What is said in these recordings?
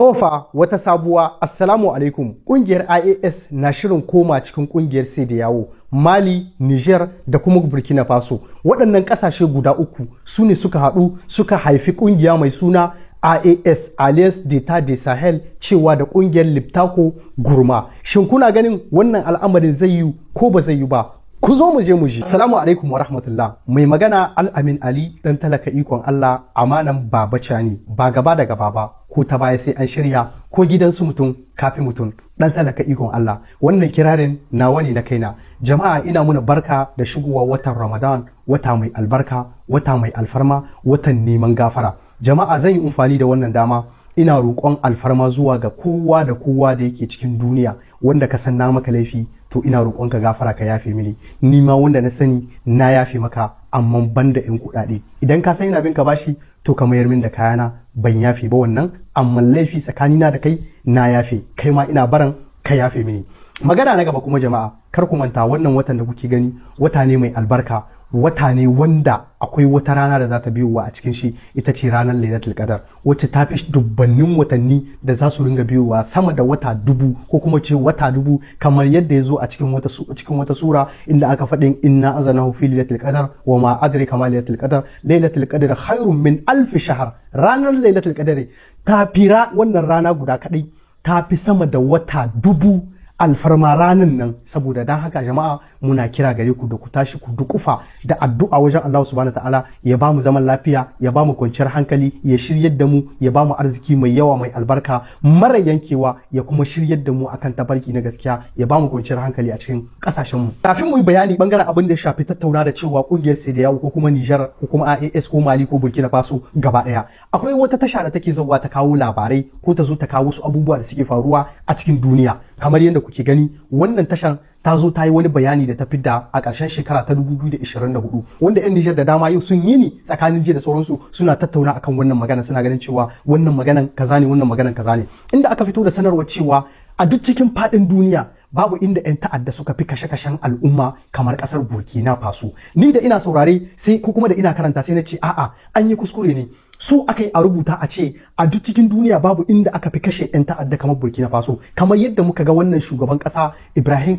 Tofa wata sabuwa. Assalamu alaikum. Kungiyar IAS na shirin koma cikin kungiyar sai da yawo Mali, Niger da kuma Burkina Faso. Waɗannan ƙasashe guda uku su ne suka haɗu suka haifi kungiya mai suna IAS, Alliance d'État du Sahel, cewa da kungiyar Liptako Gurma. Shin kuna ganin wannan al'amarin zai yi ko ba zai yi ba? Ku zo mu je mu ji. Assalamu alaikum wa rahmatullah. Mai magana Al-Amin Ali dan talaka ikon Allah, amanan Baba Cani, ba gaba da gaba ba, ko ta baya sai an shirya, ko gidansu mutum kafi mutum, dan talaka ikon Allah. Wannan kirarin nawa ne na kaina. Jama'a ina muna barka da shigowa watan Ramadan, wata mai albarka, wata mai alfarma, watan neman gafara. Jama'a zan yi amfani da wannan dama ina roƙon alfarma zuwa ga kowa da kowa da yake cikin duniya wanda ka san na maka laifi, to ina roƙon ka gafara ka yafe mini, ni ma wanda na sani na yafe maka, amma banda in kuɗaɗe. Idan ka san ina bin ka bashi to ka mayar min da kayana, ban yafe ba wannan, amma laifi tsakanina da kai na yafe, kai ma ina baran ka yafe mini. Magana na gaba kuma jama'a, kar ku manta wannan watan da kuke gani wata ne mai albarka, wata ne wanda akwai wata rana da za ta biyowa a cikin shi, ita ce ranar Lailatul Qadar, wacce ta fi dubbannin watanni da za su ringa biyowa, sama da wata dubu ko kuma ce wata dubu, kamar yadda ya zo a cikin wata sura inda aka faɗin inna anzalnahu fi Lailatul Qadar wa ma adraka ma Lailatul Qadar, Lailatul Qadar khairun min alf shahr. Ranar Lailatul Qadar ta fira wannan rana guda kadai ta fi sama da wata dubu alfarma ranin nan. Saboda dan haka jama'a muna kira gare ku da ku tashi ku dukufa da addu'a wajen Allah subhanahu ta'ala ya ba mu zaman lafiya, ya ba mu kwanciyar hankali, ya shiryar da mu, ya ba mu arziki mai yawa mai albarka mara yankewa, ya kuma shiryar da mu akan tabarki na gaskiya, ya ba mu kwanciyar hankali a cikin kasashen mu. Kafin mu yi bayani bangaren abin da ya shafi tattauna da cewa kungiyar sai da yawo ko kuma Niger ko kuma IAS ko Mali ko Burkina Faso gaba daya, akwai wata tasha da take zuwa ta kawo labarai ko ta zo ta kawo su abubuwa da suke faruwa a cikin duniya. Kamar yadda kuke gani wannan tashan ta zo ta yi wani bayani da ta fidda a ƙarshen shekara ta 2024, wanda 'yan Nijar da dama yau sun yi ni tsakanin jiya da sauransu suna tattauna akan wannan magana, suna ganin cewa wannan maganan kaza ne, wannan maganan kaza ne, inda aka fito da sanarwar cewa a duk cikin faɗin duniya babu inda 'yan ta'adda suka fi kashe-kashen al'umma kamar ƙasar Burkina Faso. Ni da ina saurare sai ko kuma da ina karanta sai na ce a'a, an yi kuskure ne. So aka yi a rubuta a ce a duk cikin duniya babu inda aka fi kashe 'yan ta'adda kamar Burkina Faso, kamar yadda muka ga wannan shugaban ƙasa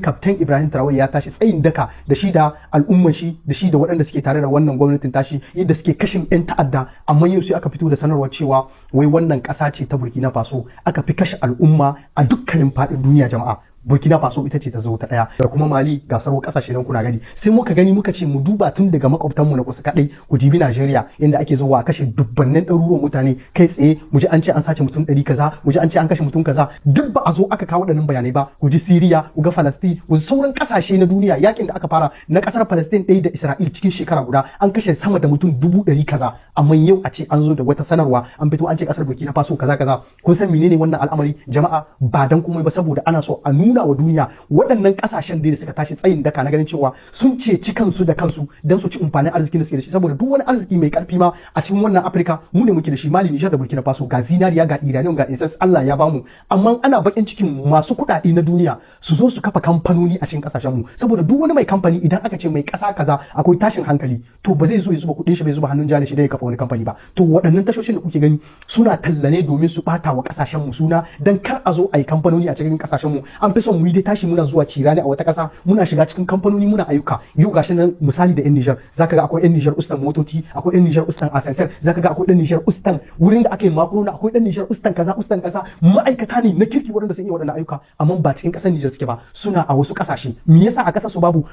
Kaftan Ibrahim Traoré ya tashi tsayin daka da shi da al'umman shi da shi da waɗanda suke tare da wannan gwamnatin tashi, yadda suke kashin 'yan ta'adda. Amma yau sai aka fito da sanarwar cewa wai wannan ƙasa ce ta Burkina Faso aka fi kashe al'umma a dukkanin faɗin duniya. Jama'a, Burkina Faso ita ce ta zo ta daya, da kuma Mali, ga sauran kasashe nan kuna gani. Sai muka gani muka ce mu duba tun daga makwabtanmu na kusa kadai, ku dibi Najeriya inda ake zuwa a kashe dubbannin ɗaruruwan mutane kai tsaye, mu ji an ce an sace mutum 100 kaza, mu ji an ce an kashe mutum kaza, duk ba a zo aka kawo waɗannan bayanai ba. Ku ji Syria, ku ga Palestine, ku sauran kasashe na duniya, yakin da aka fara na kasar Palestine ɗaya da Isra'il cikin shekara guda an kashe sama da mutum 100 kaza. Amma yau a ce an zo da wata sanarwa an fito an ce kasar Burkina Faso kaza kaza. Kun san menene wannan al'amari jama'a? Ba dan komai ba, saboda ana so a nuna wa duniya waɗannan ƙasashen da suka tashi tsayin daka na ganin cewa sun ceci kansu da kansu don su ci amfanin arzikin da suke da shi, saboda duk wani arziki mai ƙarfi ma a cikin wannan Afirka mu ne muke da shi. Mali, Niger da Burkina Faso, ga zinariya, ga iranium, ga essence, Allah ya bamu. Amma ana bakin cikin masu kuɗaɗe na duniya su zo su kafa kamfanoni a cikin ƙasashen mu, saboda duk wani mai kamfani idan aka ce mai ƙasa kaza akwai tashin hankali, to ba zai zo ya zuba kuɗin shi, bai zuba hannun jari shi da ya kafa wani kamfani ba. To waɗannan tashoshin da kuke gani suna tallane domin su ɓata wa ƙasashen mu suna, dan kar a zo a yi kamfanoni a cikin ƙasashen mu. An fi son mu yi dai tashi muna zuwa cirani a wata ƙasa, muna shiga cikin kamfanoni muna ayyuka. Yau gashi nan misali da 'yan Nijar, zaka ga akwai 'yan Nijar ustan motoci, akwai 'yan Nijar ustan asensar, zaka ga akwai 'yan Nijar ustan wurin da aka yi makarona, akwai 'yan Nijar ustan kaza ustan kaza. Ma'aikata ne na kirki waɗanda sun yi waɗannan ayyuka, amma ba cikin ƙasar Nijar suke ba, suna a wasu ƙasashe. Me yasa a ƙasar su babu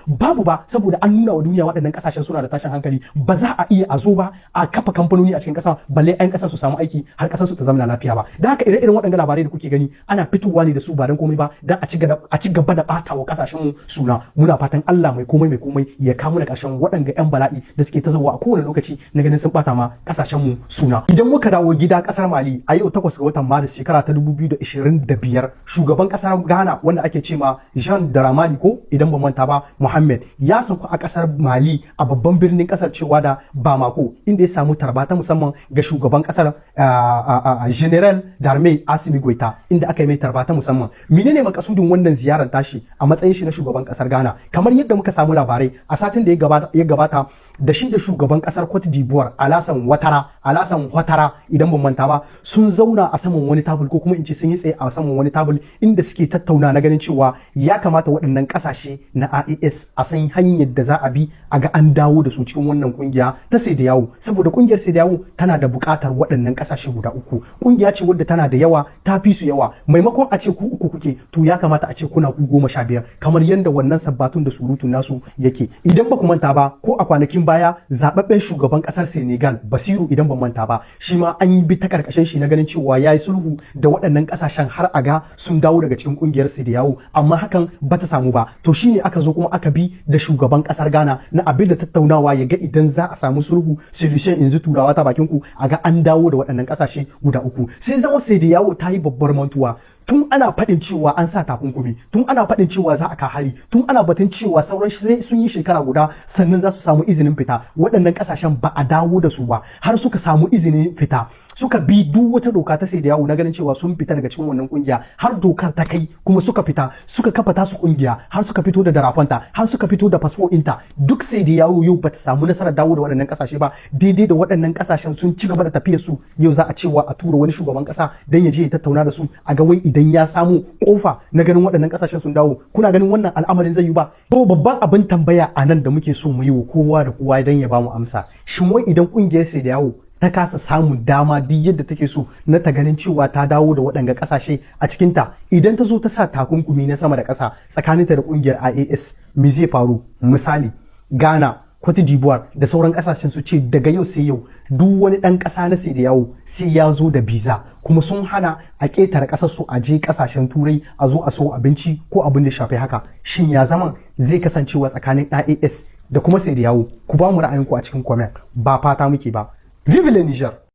ba saboda an nuna wa duniya waɗannan ƙasashen suna da tashin hankali, ba za a iya a zo ba a kafa kamfanoni a cikin ƙasa balle 'yan ƙasar su samu aiki har ƙasar su ta zama lafiya ba. Da haka ire-iren waɗannan labarai da kuke gani ana fitowa ne da su ba dan komai ba, dan a ci gaba da ɓata wa ƙasashen mu suna. Muna fatan Allah mai komai ya kawo da ƙarshen waɗanda 'yan bala'i da suke ta zuwa a kowane lokaci na ganin sun ɓata ma ƙasashen mu suna. Idan muka dawo gida ƙasar Mali, a yau 8 ga watan Maris shekara ta 2025, shugaban ƙasar Ghana wanda ake ce ma Jean Dramani ko idan ban manta ba Mohammed ya sauka a ƙasar Mali a babban birnin ƙasar cewa da Bamako, inda ya samu tarba ta musamman ga shugaban ƙasar General Darmei Assimi Goita, inda aka yi mai tarba ta musamman. Menene makasudin wannan ziyarar tashi a matsayin shi na shugaban ƙasar Ghana? Kamar yadda muka samu labarai a satin da ya gabata da shi da shugaban kasar Cote d'Ivoire Alassane Ouattara idan ban manta ba sun zauna a saman wani tabul ko kuma in ce sun yi tsaye a saman wani tabul inda suke tattauna na ganin cewa ya kamata waɗannan ƙasashe na IAS a san hanyar da za a bi a ga an dawo da su cikin wannan kungiya ta CEDEAO, saboda kungiyar CEDEAO tana da buƙatar waɗannan ƙasashe guda uku. Kungiya ce wadda tana da yawa, ta fi su yawa, maimakon a ce ku uku kuke to ya kamata a ce kuna ku 15 kamar yadda wannan sabbatun da surutun nasu yake. Idan ba ku manta ba ko a kwanakin baya zababben shugaban kasar Senegal Basiru idan ban manta ba shi ma an yi bi ta karkashin shi na ganin cewa yayi sulhu da waɗannan kasashen har a ga sun dawo daga cikin kungiyar CEDEAO, amma hakan bata samu ba. To shine aka zo kuma aka bi da shugaban kasar Ghana na abin da tattaunawa ya ga idan za a samu sulhu solution yanzu turawa ta bakin ku a ga an dawo da waɗannan kasashe guda uku. Sai zama CEDEAO ta yi babbar mantuwa. Tun ana faɗin cewa an sa takunkumi, tun ana faɗin cewa za a ka hari, tun ana batun cewa sauran sai sun yi shekara guda sannan za su samu izinin fita. Waɗannan ƙasashen ba a dawo da su ba har suka samu izinin fita. Suka bi duk wata doka ta CEDEAO na ganin cewa sun fita daga cikin wannan kungiya har dokar ta kai kuma suka fita suka kafa tasu kungiya har suka fito da darafanta har suka fito da fasfo ɗinta. Duk CEDEAO yau bata samu nasarar dawo da waɗannan ƙasashe ba, daidai da waɗannan ƙasashen sun ci gaba da tafiyar su. Yau za a cewa a tura wani shugaban ƙasa dan ya je ya tattauna da su a ga wai idan ya samu kofa na ganin waɗannan ƙasashen sun dawo. Kuna ganin wannan al'amarin zai yi ba? To babban abin tambaya a nan da muke so mu yi wa kowa da kowa dan ya bamu amsa, shin wai idan kungiyar CEDEAO ta kasa samun dama duk yadda take so na ta ganin cewa ta dawo da waɗanga ƙasashe a cikinta, idan ta zo ta sa takunkumi na sama da ƙasa tsakaninta da ƙungiyar IAS, me zai faru? Misali Ghana, Cote d'Ivoire da sauran ƙasashen su ce daga yau sai yau duk wani ɗan ƙasa na CEDEAO sai ya zo da biza, kuma sun hana a ƙetare ƙasar su a je ƙasashen turai a zo a so abinci ko abin da shafi haka. Shin ya zaman zai kasancewa tsakanin IAS da kuma CEDEAO? Ku ba mu ra'ayinku a cikin comment, ba fata muke ba. Vive le Niger!